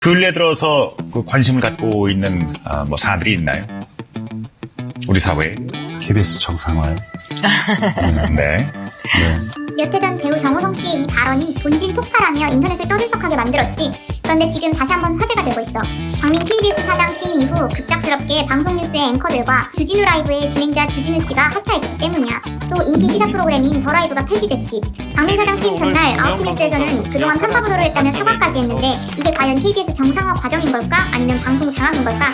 근래 들어서 그 관심을 갖고 있는 뭐 사안들이 있나요? 우리 사회에? KBS 정상화요. 네. 몇 해 전 배우 정우성 씨의 이 발언이 본진 폭발하며 인터넷을 떠들썩하게 만들었지. 그런데 지금 다시 한번 화제가 되고 있어. 박민 KBS 사장 취임 이후 급작스럽게 방송 뉴스의 앵커들과 주진우 라이브의 진행자 주진우 씨가 하차했기 때문이야. 또 인기 시사 프로그램인 더 라이브가 폐지됐지. 박민 사장 취임 전날 9시 뉴스에서는 그동안 편파 보도를 했다며 사과까지 했는데 이게 과연 KBS 정상화 과정인 걸까? 아니면 방송 장악인 걸까?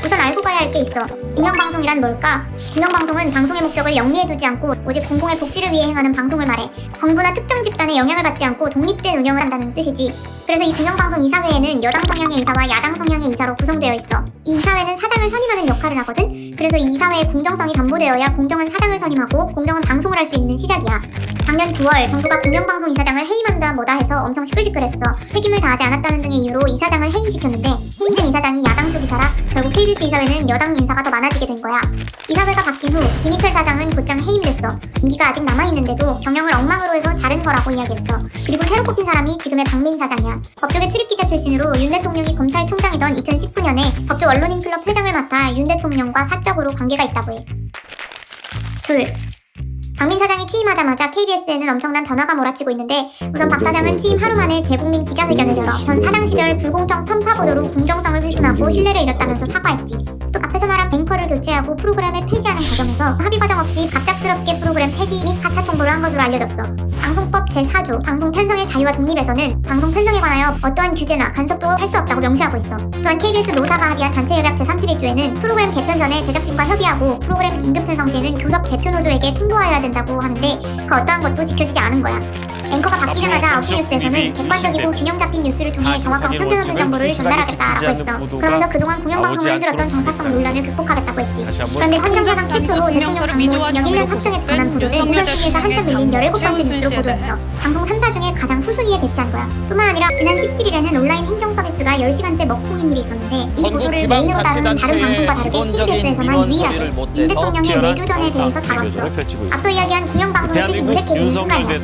우선 알고 가야 할 게 있어. 공영방송이란 뭘까? 공영방송은 방송의 목적을 영리해 두지 않고 오직 공공의 복지를 위해 행하는 방송을 말해. 정부나 특정 집단의 영향을 받지 않고 독립된 운영을 한다는 뜻이지. 그래서 이 공영방송 이사회에는 여당 성향의 이사와 야당 성향의 이사로 구성되어 있어. 이 이사회는 사장을 선임하는 역할을 하거든? 그래서 이 이사회의 공정성이 담보되어야 공정한 사장을 선임하고 공정한 방송을 할 수 있는 시작이야. 작년 9월 정부가 공영방송 이사장을 해임한다 뭐다 해서 엄청 시끌시끌했어. 책임을 다하지 않았다는 등의 이유로 이사장을 해임시켰는데 해임된 이사장이 야당 쪽 이사라 결국 KBS 이사회는 여당 인사가 더 많아지게 된 거야. 이사회가 바뀐 후 김희철 사장은 곧장 해임됐어. 임기가 아직 남아있는데도 경영을 엉망으로 해서 자른 거라고 이야기했어. 그리고 새로 뽑힌 사람이 지금의 박민 사장이야. 법조계 출입기자 출신으로 윤 대통령이 검찰총장이던 2019년에 법조 언론인클럽 회장을 맡아 윤 대통령과 사적으로 관계가 있다고 해. 둘. 박민 사장이 취임하자마자 KBS에는 엄청난 변화가 몰아치고 있는데 우선 박 사장은 취임 하루 만에 대국민 기자회견을 열어 전 사장 시절 불공정 편파 보도로 공정성을 훼손하고 신뢰를 잃었다면서 사과했지. 또 앞에서 말한 앵커를 교체하고 프로그램을 폐지하는 과정에서 합의 과정 없이 갑작스럽게 프로그램 폐지 및 하차 통보를 한 것으로 알려졌어. 방송법 제4조 방송 편성의 자유와 독립에서는 방송 편성에 관하여 어떠한 규제나 간섭도 할 수 없다고 명시하고 있어. 또한 KBS 노사가 합의한 단체협약 제31조에는 프로그램 개편 전에 제작진과 협의하고 프로그램 긴급 편성 시에는 교섭 대표 노조에게 통보하여야 된다고 하는데 그 어떠한 것도 지켜지지 않은 거야. 앵커가 바뀌자마자 9시 뉴스에서는 객관적이고 균형 잡힌 뉴스를 통해 정확하고 편견없는 정보를 전달하겠다라고 했어. 그러면서 그동안 공영방송을 흔들었던 정파성 논란을 극복하겠다고 했지. 그런데 헌정사상 최초로 대통령 장모 징역 1년 확정에 관한 보도는 우선순위에서 한참 밀린 17번째 뉴스로 보도했어. 방송 3사 중에 가장 후순위에 배치한 거야. 뿐만 아니라 지난 17일에는 온라인 행정 서비스가 10시간째 먹통인 일이 있었는데 이 보도를 메인으로 다루는 다른 방송과 다르게 KBS에서만 유일하게 윤 대통령의 외교전에 대해서 다뤘어. 앞서 이야기한 공영방송의 뜻이 무색해지는 순간이야.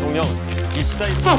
셋.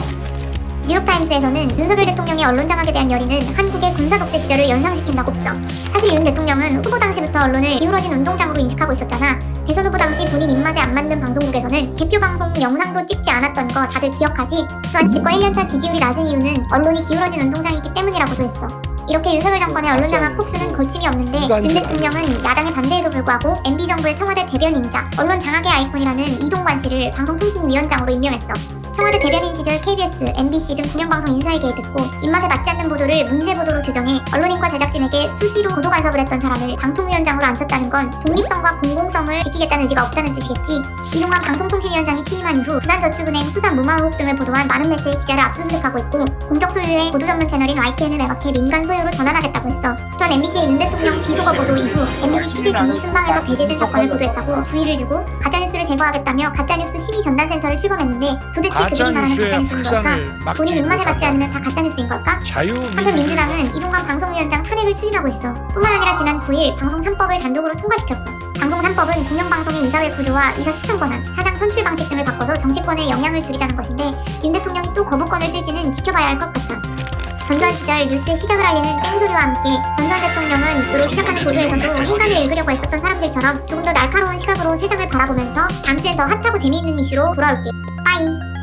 뉴욕타임스에서는 윤석열 대통령의 언론 장악에 대한 열의는 한국의 군사 독재 시절을 연상시킨다고 써. 사실 윤 대통령은 후보 당시부터 언론을 기울어진 운동장으로 인식하고 있었잖아. 대선 후보 당시 본인 입맛에 안 맞는 방송국에서는 대표 방송 영상도 찍지 않았던 거 다들 기억하지? 또한 집권 1년차 지지율이 낮은 이유는 언론이 기울어진 운동장이기 때문이라고도 했어. 이렇게 윤석열 정권의 언론 장악 폭주는 거침이 없는데 윤 대통령은 야당의 반대에도 불구하고 MB정부의 청와대 대변인이자 언론 장악의 아이콘이라는 이동관 씨를 방송통신위원장으로 임명했어. 청와대 대변인 시절 KBS, MBC 등 공영방송 인사에 개입했고 입맛에 맞지 않는 보도를 문제보도로 규정해 언론인과 제작진에게 수시로 보도 간섭을 했던 사람을 방통위원장으로 앉혔다는 건 독립성과 공공성을 지키겠다는 의지가 없다는 뜻이겠지. 이동관 방송통신위원장이 취임한 이후 부산저축은행 수사 무마 의혹 등을 보도한 많은 매체의 기자를 압수수색하고 있고 공적 소유의 보도 전문 채널인 YTN을 매각해 민간 소유로 전환하겠다고 했어. 또한 MBC의 윤 대통령 비속어 보도 이후 MBC 취재 등이 순방에서 배제된 사건을 보도했다고 주의를 주고 가짜뉴스를 제거하겠다며 가짜뉴스 심의 전담센터를 출범했는데 도대체 그들이 말하는 가짜뉴스인 걸까? 본인 입맛에 맞지 않으면 다 가짜뉴스인 걸까? 한편 민주당은 이동관 방송위원장 탄핵을 추진하고 있어. 뿐만 아니라 지난 9일 방송 3법을 단독으로 통과시켰어. 방송 3법은 공영방송의 이사회 구조와 이사 추천 권한, 사장 선출 방식 등을 바꿔서 정치권에 영향을 줄이자는 것인데 윤 대통령이 또 거부권을 쓸지는 지켜봐야 할 것 같아. 전두환 시절 뉴스의 시작을 알리는 땡소리와 함께 전두환 대통령은 으로 시작하는 보도에서도 행간을 읽으려고 애썼던 사람들처럼 조금 더 날카로운 시각으로 세상을 바라보면서 다음 주엔 더 핫하고 재미있는 이슈로 돌아올게. 빠이.